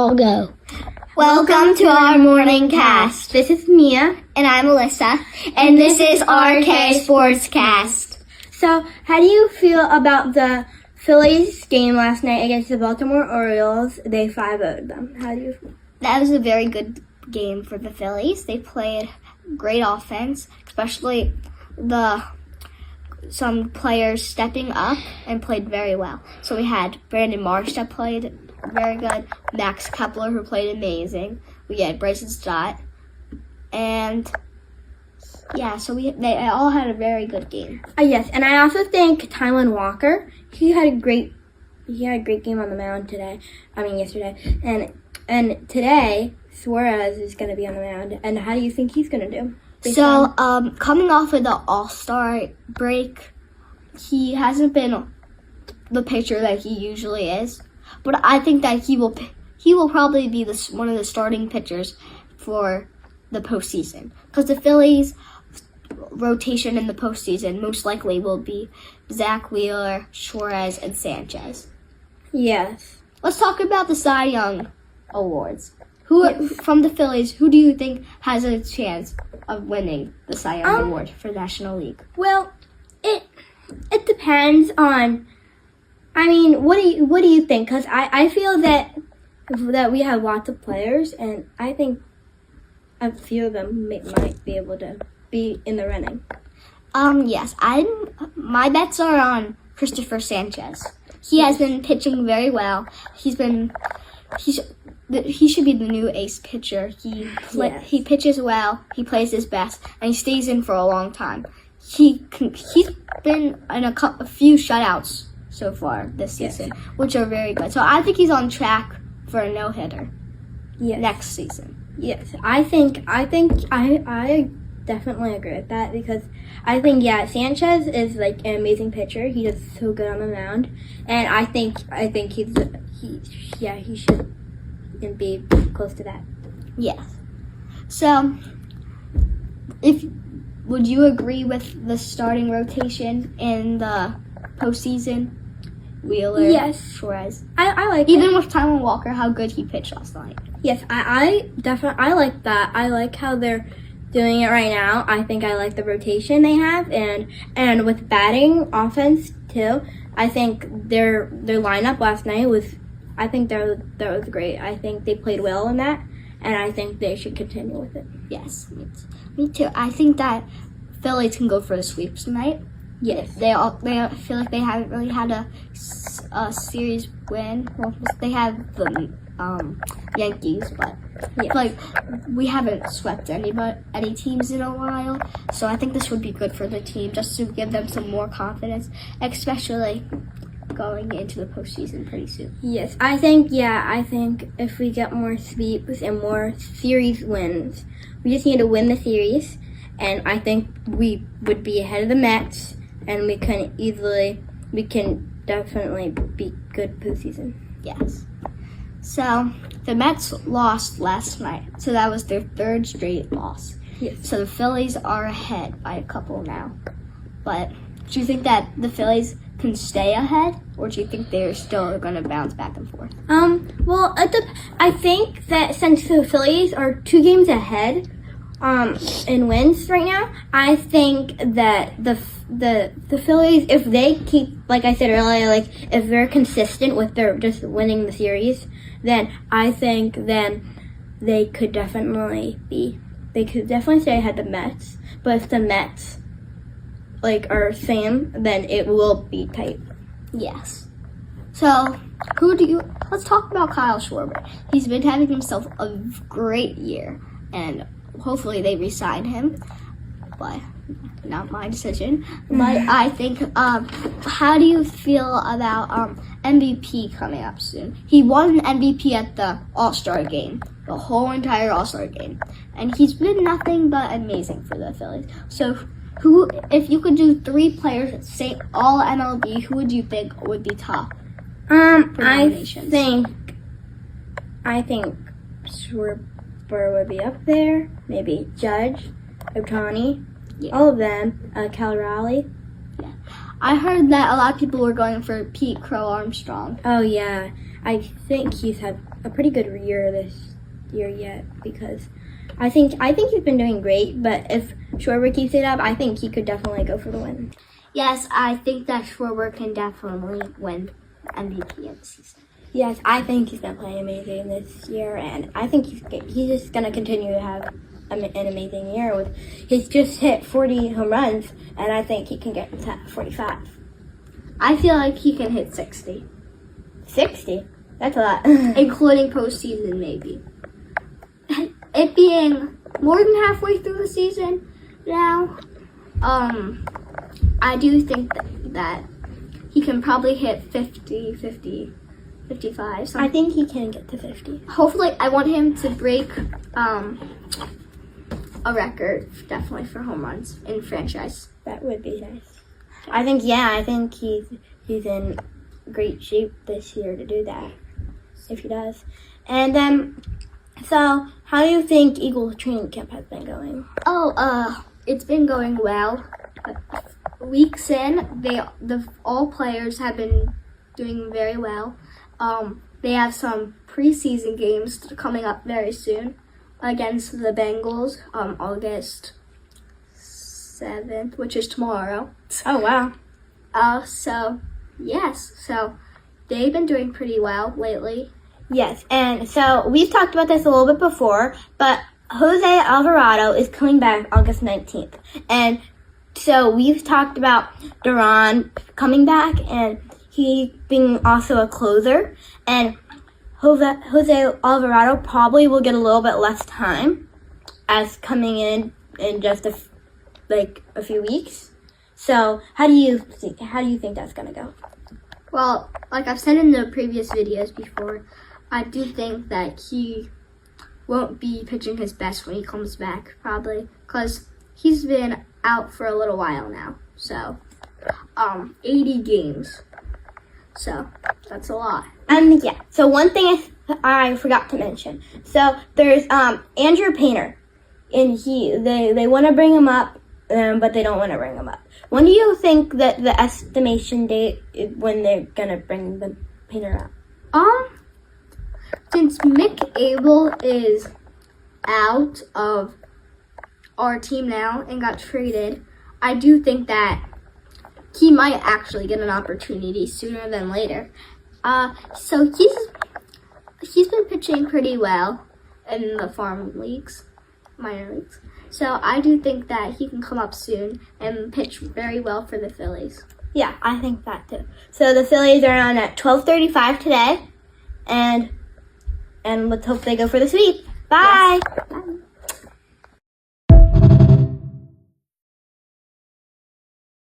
I'll go. Welcome to our morning cast. This is Mia. And I'm Alyssa. And this is RK Sportscast. So, how do you feel about the Phillies game last night against the Baltimore Orioles? They 5-0'd them. How do you feel? That was a very good game for the Phillies. They played great offense, especially some players stepping up and played very well. So we had Brandon Marsh that played very good, Max Kepler who played amazing. We had Bryson Stott, and yeah, so they all had a very good game. Yes, and I also think Tylan Walker, he had a great game on the mound yesterday. And today Suarez is going to be on the mound. And how do you think he's going to do? So, coming off of the All-Star break, he hasn't been the pitcher that he usually is. But I think that he will probably be one of the starting pitchers for the postseason. Because the Phillies' rotation in the postseason most likely will be Zach Wheeler, Suarez, and Sanchez. Yes. Let's talk about the Cy Young Awards. From the Phillies, who do you think has a chance of winning the Cy Young Award for National League? Well, it depends on. I mean, what do you think? Because I feel that we have lots of players, and I think a few of them might be able to be in the running. Yes, my bets are on Christopher Sanchez. He has been pitching very well. He should be the new ace pitcher. He pitches well, he plays his best, and he stays in for a long time. He's been in a few shutouts so far this season, which are very good. So I think he's on track for a no-hitter next season. Yes, I definitely agree with that because I think Sanchez is like an amazing pitcher. He does so good on the mound, and I think he should be close to that. Yes. So, would you agree with the starting rotation in the postseason? Wheeler, yes, Suarez. I like even with Tylan Walker, how good he pitched last night. Yes, I definitely like that. I like how they're doing it right now. I think I like the rotation they have, and with batting offense too. I think their lineup last night was. I think that was great. I think they played well in that, and I think they should continue with it. Yes, me too. I think that Phillies can go for the sweep tonight. Yes, they feel like they haven't really had a series win. Well, they have the Yankees, but like we haven't swept any teams in a while. So I think this would be good for the team, just to give them some more confidence, especially going into the postseason pretty soon. Yes, I think if we get more sweeps and more series wins, we just need to win the series, and I think we would be ahead of the Mets, and we can definitely be good postseason. Yes. So the Mets lost last night, so that was their third straight loss. Yes. So the Phillies are ahead by a couple now. But do you think that the Phillies can stay ahead, or do you think they're still going to bounce back and forth? Well, I think that since the Phillies are 2 games ahead, in wins right now, I think that the Phillies, if they keep, like I said earlier, like if they're consistent with their just winning the series, then I think they could definitely stay ahead of the Mets. But if the Mets are same, then it will be tight. Yes. So, let's talk about Kyle Schwarber. He's been having himself a great year, and hopefully they re-sign him, but not my decision. But I think, how do you feel about MVP coming up soon? He won MVP at the All-Star game, the whole entire All-Star game, and he's been nothing but amazing for the Phillies. So, if you could do 3 players, say all MLB, who would you think would be top? I think Schwarber would be up there. Maybe Judge, Ohtani, all of them. Cal Raleigh. Yeah, I heard that a lot of people were going for Pete Crow Armstrong. Oh yeah, I think he's had a pretty good year this year yet because I think he's been doing great. But if Schwarber keeps it up, I think he could definitely go for the win. Yes, I think that Schwarber can definitely win MVP of the season. Yes, I think he's gonna play amazing this year, and I think he's just gonna continue to have an amazing year. He's just hit 40 home runs, and I think he can get to 45. I feel like he can hit 60. 60? That's a lot. Including postseason, maybe. It being more than halfway through the season now, I do think that he can probably hit 50, 55. Something. I think he can get to 50. Hopefully, I want him to break a record, definitely, for home runs in franchise. That would be nice. I think he's in great shape this year to do that, if he does. And then, so how do you think Eagles training camp has been going? It's been going well. Weeks in, all players have been doing very well. They have some preseason games coming up very soon against the Bengals, August 7th, which is tomorrow. Oh, wow. So they've been doing pretty well lately. Yes, and so we've talked about this a little bit before, but Jose Alvarado is coming back August 19th. And so we've talked about Duran coming back and he being also a closer. And Jose Alvarado probably will get a little bit less time as coming in just a few weeks. So how do you think that's going to go? Well, like I've said in the previous videos before, I do think that he won't be pitching his best when he comes back, probably, because he's been out for a little while now. So, 80 games. So, that's a lot. Yeah. So one thing I forgot to mention. So there's Andrew Painter, and they want to bring him up, but they don't want to bring him up. When do you think that the estimation date is when they're gonna bring the Painter up? Since Mick Abel is out of our team now and got traded, I do think that he might actually get an opportunity sooner than later. So he's been pitching pretty well in the farm leagues, minor leagues. So I do think that he can come up soon and pitch very well for the Phillies. Yeah, I think that too. So the Phillies are on at 12:35 today, and let's hope they go for the sweep. Bye. Yes.